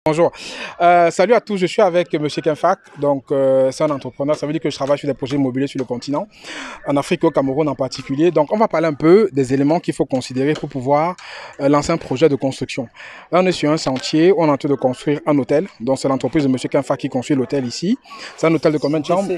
Bonjour. Salut à tous, je suis avec M. Kenfak. Donc, c'est un entrepreneur. Ça veut dire que je travaille sur des projets immobiliers sur le continent, en Afrique et au Cameroun en particulier. Donc, on va parler un peu des éléments qu'il faut considérer pour pouvoir lancer un projet de construction. Là, on est sur un sentier où on est en train de construire un hôtel. Donc, c'est l'entreprise de M. Kenfak qui construit l'hôtel ici. C'est un hôtel de combien de chambres?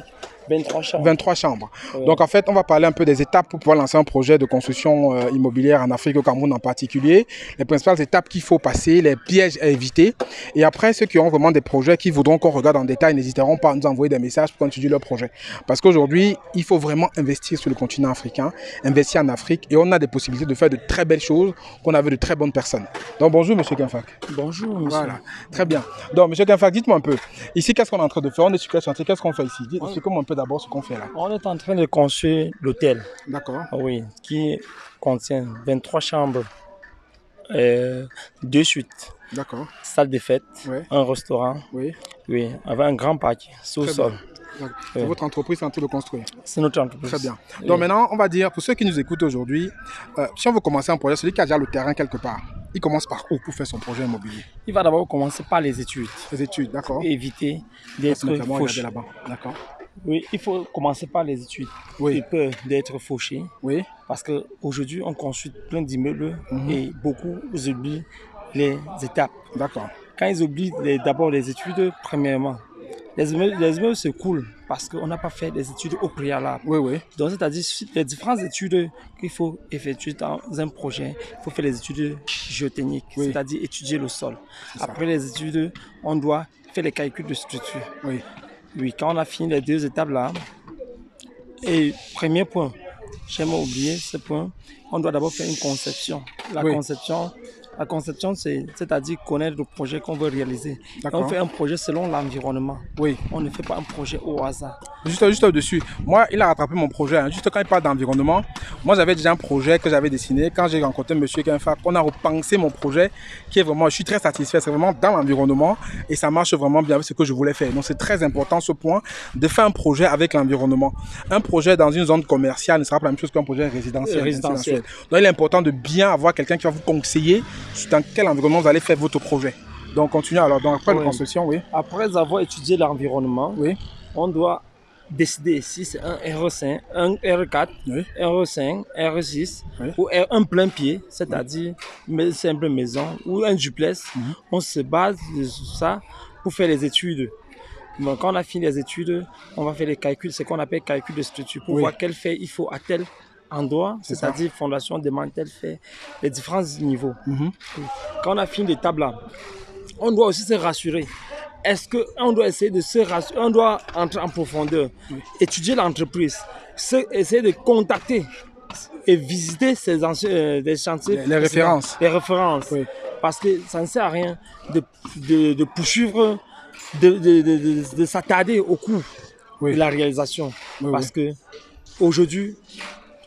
23 chambres. 23 chambres. Donc, en fait, on va parler un peu des étapes pour pouvoir lancer un projet de construction immobilière en Afrique et au Cameroun en particulier. Les principales étapes qu'il faut passer, les pièges à éviter. Et après, ceux qui ont vraiment des projets qui voudront qu'on regarde en détail n'hésiteront pas à nous envoyer des messages pour continuer leur projet. Parce qu'aujourd'hui, il faut vraiment investir sur le continent africain, investir en Afrique et on a des possibilités de faire de très belles choses, qu'on avait de très bonnes personnes. Donc, bonjour, M. Kenfak. Bonjour, monsieur. Voilà, très bien. Donc, M. Kenfak, dites-moi un peu, ici, qu'est-ce qu'on est en train de faire? On est sur quel chantier? Qu'est-ce qu'on fait ici? Dites-moi un peu d'abord ce qu'on fait là. On est en train de construire l'hôtel. D'accord. Oui, qui contient 23 chambres, 2 suites, D'accord. salle de fête, Oui. un restaurant, Oui. oui, avec un grand parc sous-sol. C'est votre entreprise qui est en train de construire. C'est notre entreprise. Très bien. Oui. Donc maintenant, on va dire, pour ceux qui nous écoutent aujourd'hui, si on veut commencer un projet, celui qui a déjà le terrain quelque part, il commence par où pour faire son projet immobilier? Il va d'abord commencer par les études. Les études, d'accord. Pour éviter d'être fauché. là-bas. D'accord. Oui, il faut commencer par les études. Oui. Il peur d'être fauché. Oui. Parce qu'aujourd'hui, on construit plein d'immeubles et beaucoup oublient les étapes. D'accord. Quand ils oublient d'abord les études, premièrement, les immeubles se coulent parce qu'on n'a pas fait des études au préalable. Oui, oui. Donc, c'est-à-dire les différentes études qu'il faut effectuer dans un projet, il faut faire les études géotechniques, Oui. c'est-à-dire étudier le sol. Après les études, on doit faire les calculs de structure. Oui. Oui, quand on a fini les 2 étapes là, et premier point, j'aime oublier ce point, on doit d'abord faire une conception. La conception, c'est-à-dire connaître le projet qu'on veut réaliser. On fait un projet selon l'environnement. Oui. On ne fait pas un projet au hasard. Juste au-dessus, moi, il a rattrapé mon projet. Hein. Juste quand il parle d'environnement, moi, j'avais déjà un projet que j'avais dessiné. Quand j'ai rencontré M. Kenfak, on a repensé mon projet qui est vraiment, je suis très satisfait. C'est vraiment dans l'environnement et ça marche vraiment bien avec ce que je voulais faire. Donc, c'est très important ce point de faire un projet avec l'environnement. Un projet dans une zone commerciale ne sera pas la même chose qu'un projet résidentiel. Donc, il est important de bien avoir quelqu'un qui va vous conseiller dans quel environnement vous allez faire votre projet. Donc, continuez alors. Donc, après la construction, oui. Après avoir étudié l'environnement, oui, on doit décider si c'est un RE5, un RE4, oui, RE5, RE6 oui, ou un plein pied, c'est-à-dire une simple maison ou un duplex. On se base sur ça pour faire les études. Donc, quand on a fini les études, on va faire les calculs, ce qu'on appelle calcul de structure, pour voir quel fait il faut à tel endroit, c'est-à-dire fondation, démantel, fait les différents niveaux. Quand on a fini l'étape là, on doit aussi se rassurer. Est-ce qu'on doit essayer de se rassurer, on doit entrer en profondeur, étudier l'entreprise, essayer de contacter et visiter des chantiers. Les références. Les références. Oui. Parce que ça ne sert à rien de poursuivre, de s'attarder au cours de la réalisation. Parce que aujourd'hui,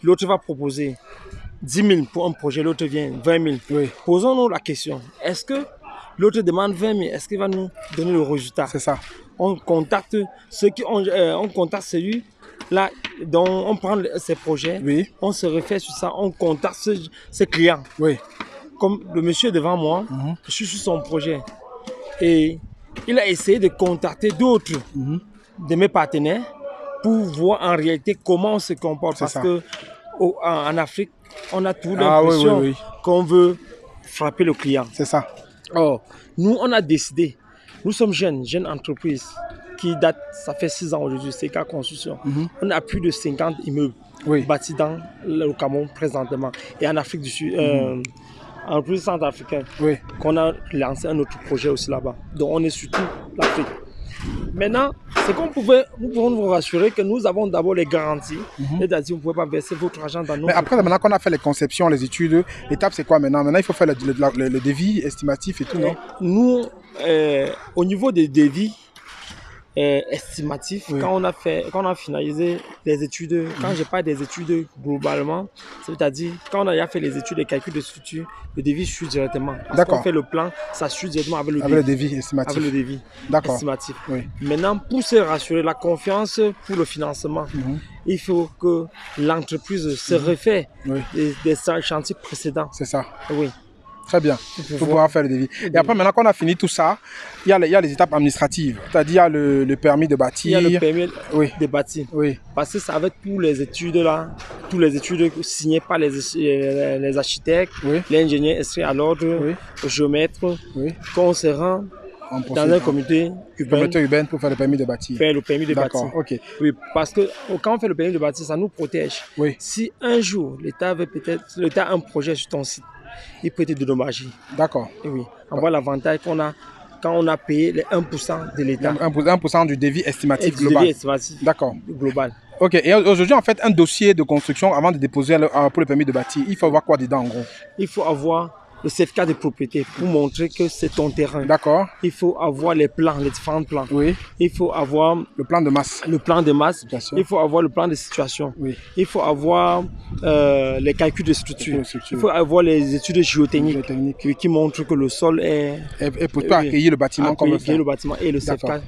l'autre va proposer 10 000 pour un projet, l'autre vient 20 000. Posons-nous la question, est-ce que l'autre demande 20 000, est-ce qu'il va nous donner le résultat? C'est ça. On contacte on contacte celui-là dont on prend ses projets, on se réfère sur ça, on contacte ses clients. Oui. Comme le monsieur devant moi, je suis sur son projet. Et il a essayé de contacter d'autres de mes partenaires pour voir en réalité comment on se comporte. Parce qu'en Afrique, on a tout l'impression qu'on veut frapper le client. C'est ça. Or, nous, on a décidé, nous sommes jeune entreprise qui date, ça fait 6 ans aujourd'hui, c'est CK Construction. On a plus de 50 immeubles bâtis dans le Cameroun présentement et en Afrique du Sud, en plus centrafricain, qu'on a lancé un autre projet aussi là-bas. Donc, on est sur toute l'Afrique. Maintenant, nous pouvons vous rassurer que nous avons d'abord les garanties. C'est-à-dire, vous ne pouvez pas verser votre argent dans nos... Mais après, maintenant qu'on a fait les conceptions, les études, l'étape c'est quoi maintenant? Maintenant, il faut faire le devis estimatif et tout, non? Nous, au niveau des devis estimatifs, quand on a finalisé les études, quand je parle des études globalement, c'est-à-dire quand on a fait les études et calculs de structure, le devis suit directement. Parce qu'on fait le plan, ça suit directement avec le devis estimatif. Avec le devis estimatif. Maintenant, pour se rassurer, la confiance pour le financement, il faut que l'entreprise se réfère des chantiers précédents. C'est ça. Oui. Très bien, pour pouvoir faire le devis. Et après, maintenant qu'on a fini tout ça, il y a les étapes administratives, c'est-à-dire le permis de bâtir. Il y a le permis Oui. de bâtir. Oui. Parce que ça va être tous les études là, tous les études signées par les architectes, Oui. les ingénieurs inscrits à l'ordre, Oui. le géomètre, Oui. qu'on se rend dans un comité urbain pour faire le permis de bâtir. faire le permis de bâtir. D'accord, ok. Oui, parce que quand on fait le permis de bâtir, ça nous protège. Oui. Si un jour l'État a un projet sur ton site, il peut te dédommager. D'accord. Et oui, on voit l'avantage qu'on a quand on a payé les 1% de l'État. 1% du devis estimatif global. Devis estimatif D'accord. global. Ok, et aujourd'hui, en fait, un dossier de construction, avant de déposer pour le permis de bâtir, il faut avoir quoi dedans, en gros? Il faut avoir le certificat de propriété pour montrer que c'est ton terrain. D'accord. Il faut avoir les plans, les différents plans. Oui. Il faut avoir Le plan de masse. le plan de masse. Bien sûr. Il faut avoir le plan de situation. Oui. Il faut avoir les calculs de structure. De structure. Il faut avoir les études géotechniques Géotechniques. qui montrent que le sol est Et pour accueillir le bâtiment qu'on veut faire. le bâtiment et le certificat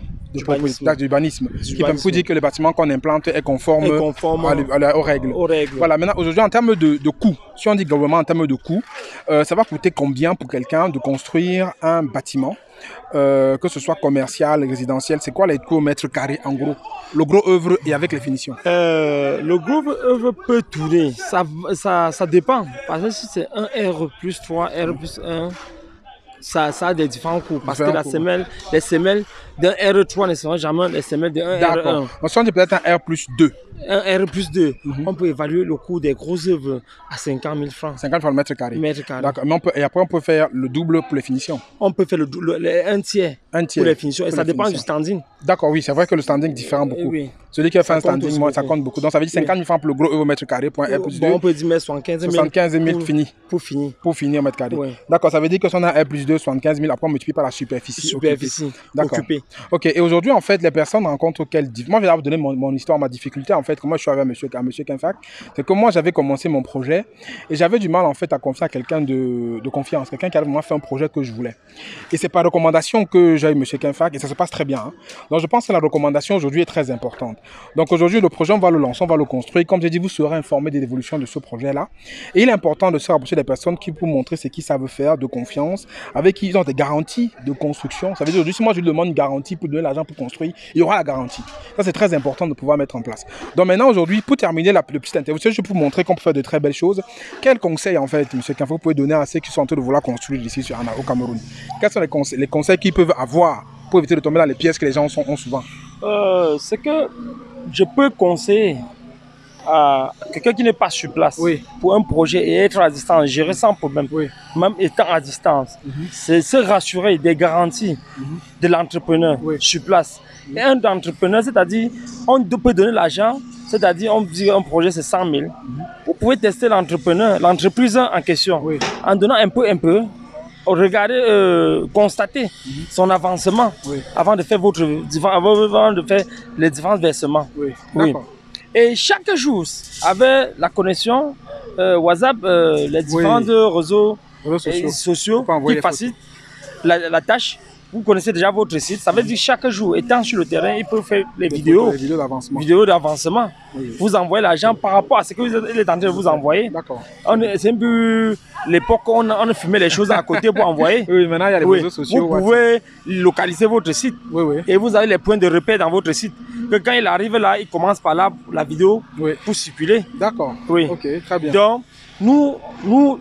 d'urbanisme. Qui peut vous dire que le bâtiment qu'on implante est conforme, aux règles. Voilà, maintenant, aujourd'hui, en termes de coûts, si on dit globalement en termes de coûts, ça va coûter combien pour quelqu'un de construire un bâtiment, que ce soit commercial, résidentiel? C'est quoi les coûts au mètre carré, en gros? Le gros œuvre et avec les finitions. Le gros œuvre peut tourner. Ça dépend. Parce que si c'est un R plus 3, R plus 1, ça a des différents coûts. Parce que les semelles d'un R3 ne seront jamais les semelles d'un R1. D'accord. On se dit peut-être un R plus 2. Un R plus 2, on peut évaluer le coût des grosses œuvres à 50 000 francs. 50 francs le mètre carré. D'accord. Mais et après, on peut faire le double pour les finitions. On peut faire un tiers pour les finitions. Et ça dépend du standing. D'accord, oui, c'est vrai que le standing diffère beaucoup. Oui. Celui qui a fait un standing, moi, ça compte beaucoup. Donc ça veut dire 50 000 francs pour le gros mètre carré pour un R plus 2. On peut dire 75 000 fini. Pour finir. Pour finir au mètre carré. Oui. D'accord, ça veut dire que si on a un R plus 2, 75 000, après on multiplie par la superficie. D'accord. Ok, et aujourd'hui, en fait, les personnes rencontrent quelle difficulté? Moi, je vais vous donner mon histoire, ma difficulté, en fait, comment je suis arrivé à monsieur Kenfac. C'est que moi, j'avais commencé mon projet et j'avais du mal, en fait, à confier à quelqu'un de confiance, quelqu'un qui avait vraiment fait un projet que je voulais. Et c'est par recommandation que j'ai eu monsieur Kenfac et ça se passe très bien. Hein. Donc, je pense que la recommandation aujourd'hui est très importante. Donc, aujourd'hui, le projet, on va le lancer, on va le construire. Comme j'ai dit, vous serez informé de l'évolution de ce projet-là. Et il est important de se rapprocher des personnes qui vous montrer ce qu'ils savent faire, de confiance, avec qui ils ont des garanties de construction. Ça veut dire aujourd'hui, si moi je lui demande une garantie pour donner l'argent pour construire, il y aura la garantie. Ça, c'est très important de pouvoir mettre en place. Donc maintenant, aujourd'hui, pour terminer le petite interview, je peux vous montrer qu'on peut faire de très belles choses. Quels conseils, en fait, monsieur Kenfac, vous pouvez donner à ceux qui sont en train de vouloir construire ici au Cameroun? Quels sont les conseils qu'ils peuvent avoir pour éviter de tomber dans les pièges que les gens ont souvent? C'est que je peux conseiller à quelqu'un qui n'est pas sur place pour un projet et être à distance, gérer sans problème, même étant à distance, c'est se rassurer des garanties de l'entrepreneur sur place. Et un entrepreneur, c'est-à-dire, on peut donner l'argent, c'est-à-dire, on dit un projet c'est 100 000. Vous pouvez tester l'entrepreneur, l'entreprise en question, en donnant un peu. Regardez, constatez son avancement avant de faire les différents versements. Et chaque jour, avec la connexion WhatsApp, les différents réseaux sociaux qui facilitent la tâche, vous connaissez déjà votre site. Ça veut dire chaque jour, étant sur le terrain, il peut faire les vidéos d'avancement. Vous envoyez l'argent par rapport à ce que vous êtes en train de vous envoyer. C'est un peu l'époque où on filmait les choses à côté pour envoyer. Maintenant il y a les réseaux sociaux. Vous pouvez localiser votre site. Et vous avez les points de repère dans votre site. Que quand il arrive là, il commence par là, la vidéo, pour circuler. D'accord. Ok, très bien. Donc, nous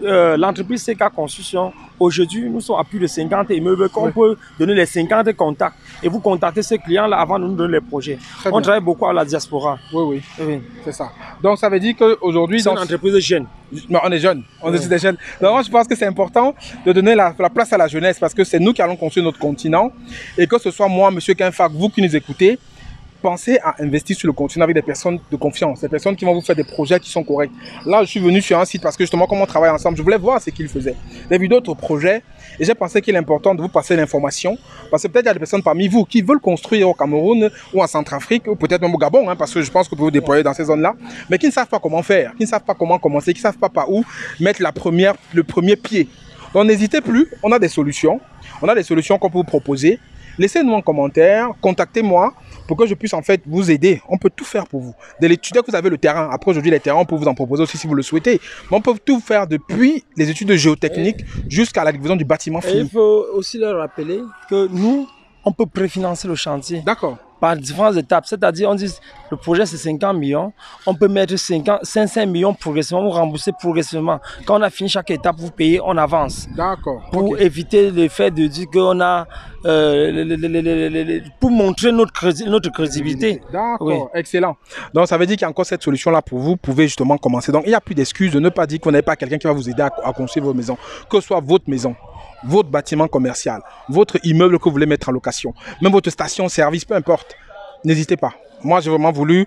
l'entreprise CK Construction, aujourd'hui, nous sommes à plus de 50 immeubles qu'on peut donner les 50 contacts. Et vous contactez ces clients-là avant de nous donner les projets. On travaille beaucoup à la diaspora. Oui. C'est ça. Donc, ça veut dire qu'aujourd'hui... C'est une entreprise jeune. Non, on est jeunes. On est des jeunes. Donc, moi, je pense que c'est important de donner la place à la jeunesse parce que c'est nous qui allons construire notre continent. Et que ce soit moi, monsieur Kenfac, vous qui nous écoutez, pensez à investir sur le continent avec des personnes de confiance, des personnes qui vont vous faire des projets qui sont corrects. Là, je suis venu sur un site parce que justement, comme on travaille ensemble, je voulais voir ce qu'ils faisaient. J'ai vu d'autres projets et j'ai pensé qu'il est important de vous passer l'information parce que peut-être il y a des personnes parmi vous qui veulent construire au Cameroun ou en Centrafrique ou peut-être même au Gabon, parce que je pense que vous pouvez vous déployer dans ces zones-là, mais qui ne savent pas comment faire, qui ne savent pas comment commencer, qui ne savent pas par où mettre le premier pied. Donc n'hésitez plus, on a des solutions qu'on peut vous proposer. laissez-nous un commentaire, contactez-moi pour que je puisse en fait vous aider. On peut tout faire pour vous. Dès l'étude que vous avez le terrain, après aujourd'hui les terrains, on peut vous en proposer aussi si vous le souhaitez. Mais on peut tout faire depuis les études de géotechnique jusqu'à la livraison du bâtiment Et fini. il faut aussi leur rappeler que nous, on peut préfinancer le chantier. D'accord. Par différentes étapes. C'est-à-dire, on dit le projet c'est 50 millions, on peut mettre 500 millions progressivement, vous rembourser progressivement. Quand on a fini chaque étape, vous payez en avance. D'accord. Pour éviter le fait de dire qu'on a... pour montrer notre crédibilité. D'accord, Oui. excellent. Donc ça veut dire qu'il y a encore cette solution-là pour vous. Vous pouvez justement commencer. Donc il n'y a plus d'excuses de ne pas dire qu'on n'avez pas quelqu'un qui va vous aider à construire votre maison. Que ce soit votre maison, votre bâtiment commercial, votre immeuble que vous voulez mettre en location, même votre station-service, peu importe, n'hésitez pas. Moi, j'ai vraiment voulu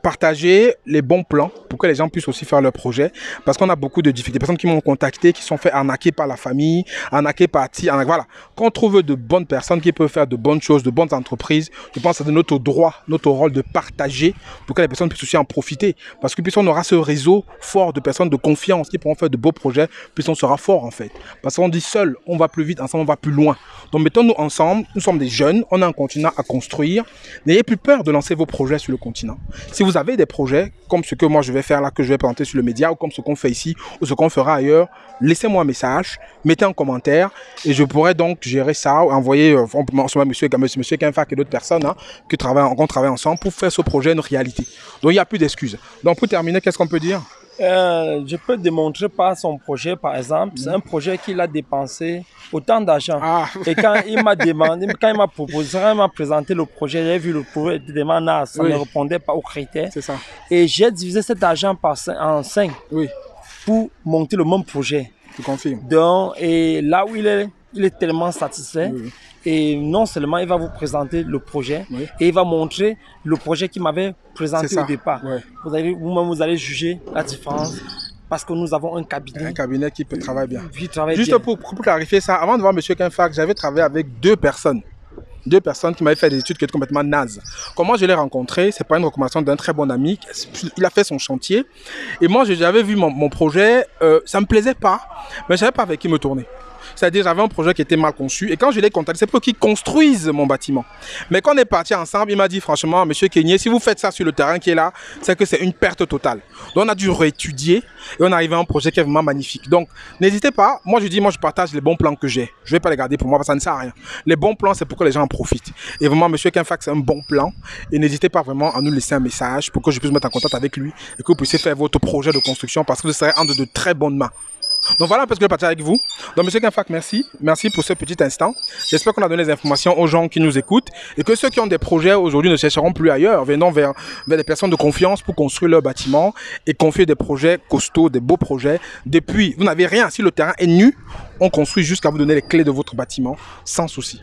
partager les bons plans pour que les gens puissent aussi faire leur projet. Parce qu'on a beaucoup de difficultés. Des personnes qui m'ont contacté, qui sont fait arnaquer par la famille, arnaquer par voilà. Quand on trouve de bonnes personnes qui peuvent faire de bonnes choses, de bonnes entreprises, je pense que c'est notre droit, notre rôle de partager pour que les personnes puissent aussi en profiter. Parce que plus on aura ce réseau fort de personnes de confiance qui pourront faire de beaux projets, plus on sera fort en fait. Parce qu'on dit seul, on va plus vite, ensemble on va plus loin. Donc mettons-nous ensemble, nous sommes des jeunes, on a un continent à construire. N'ayez plus peur de lancer vos projets sur le continent. Si vous avez des projets comme ce que moi je vais faire là, que je vais présenter sur le média, ou comme ce qu'on fait ici, ou ce qu'on fera ailleurs, laissez-moi un message, mettez un commentaire et je pourrai donc gérer ça, envoyer monsieur Kenfak et d'autres personnes hein, qu'on travaille ensemble pour faire ce projet une réalité. Donc il n'y a plus d'excuses. Donc pour terminer, qu'est-ce qu'on peut dire? Je peux démontrer par son projet, par exemple, c'est un projet qu'il a dépensé autant d'argent. Ah. Et quand il m'a demandé, quand il m'a proposé, quand il m'a présenté le projet, j'ai vu le projet demandé, ça ne répondait pas aux critères. C'est ça. Et j'ai divisé cet argent en 5 pour monter le même projet. Je confirme. Donc, et là où il est tellement satisfait. Et non seulement il va vous présenter le projet, et il va montrer le projet qu'il m'avait présenté au départ. Vous-même, vous allez juger la différence parce que nous avons un cabinet. Un cabinet qui peut travailler bien. Juste pour clarifier ça, avant de voir M. Kenfak, j'avais travaillé avec deux personnes qui m'avaient fait des études qui étaient complètement nazes. Comment je l'ai rencontré, c'est pas une recommandation d'un très bon ami. Il a fait son chantier. Et moi, j'avais vu mon projet, ça me plaisait pas, mais je savais pas avec qui me tourner. C'est-à-dire j'avais un projet qui était mal conçu et quand je l'ai contacté, c'est pour qu'ils construisent mon bâtiment. Mais quand on est parti ensemble, il m'a dit franchement, monsieur Kenyé, si vous faites ça sur le terrain qui est là, c'est que c'est une perte totale. Donc on a dû réétudier et on est arrivé à un projet qui est vraiment magnifique. Donc n'hésitez pas, moi je partage les bons plans que j'ai. Je ne vais pas les garder pour moi parce que ça ne sert à rien. Les bons plans, c'est pour que les gens en profitent. Et vraiment, monsieur Kenfak, c'est un bon plan. Et n'hésitez pas vraiment à nous laisser un message pour que je puisse me mettre en contact avec lui et que vous puissiez faire votre projet de construction parce que vous serez entre de très bonnes mains. Donc voilà un peu ce que je partage avec vous. Donc monsieur Kenfak, merci. Merci pour ce petit instant. J'espère qu'on a donné les informations aux gens qui nous écoutent et que ceux qui ont des projets aujourd'hui ne chercheront plus ailleurs. Venons vers des personnes de confiance pour construire leur bâtiment et confier des projets costauds, des beaux projets. Depuis, vous n'avez rien. Si le terrain est nu, on construit jusqu'à vous donner les clés de votre bâtiment sans souci.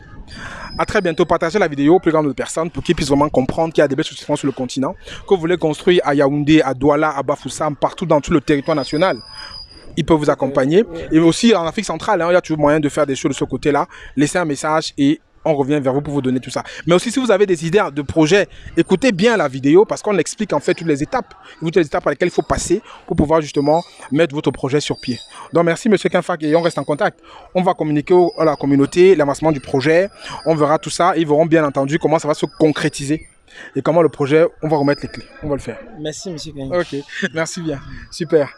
À très bientôt. Partagez la vidéo au plus grand nombre de personnes pour qu'ils puissent vraiment comprendre qu'il y a des belles choses qui se font sur le continent. Que vous voulez construire à Yaoundé, à Douala, à Bafoussam, partout dans tout le territoire national. Ils peuvent vous accompagner. Et aussi en Afrique centrale, hein, il y a toujours moyen de faire des choses de ce côté-là. Laissez un message et on revient vers vous pour vous donner tout ça. Mais aussi si vous avez des idées de projets, écoutez bien la vidéo parce qu'on explique en fait toutes les étapes. Toutes les étapes par lesquelles il faut passer pour pouvoir justement mettre votre projet sur pied. Donc merci monsieur Kenfak et on reste en contact. On va communiquer à la communauté l'avancement du projet. On verra tout ça et ils verront bien entendu comment ça va se concrétiser. Et comment le projet, on va remettre les clés. On va le faire. Merci monsieur Kenny. Ok, merci bien. Super.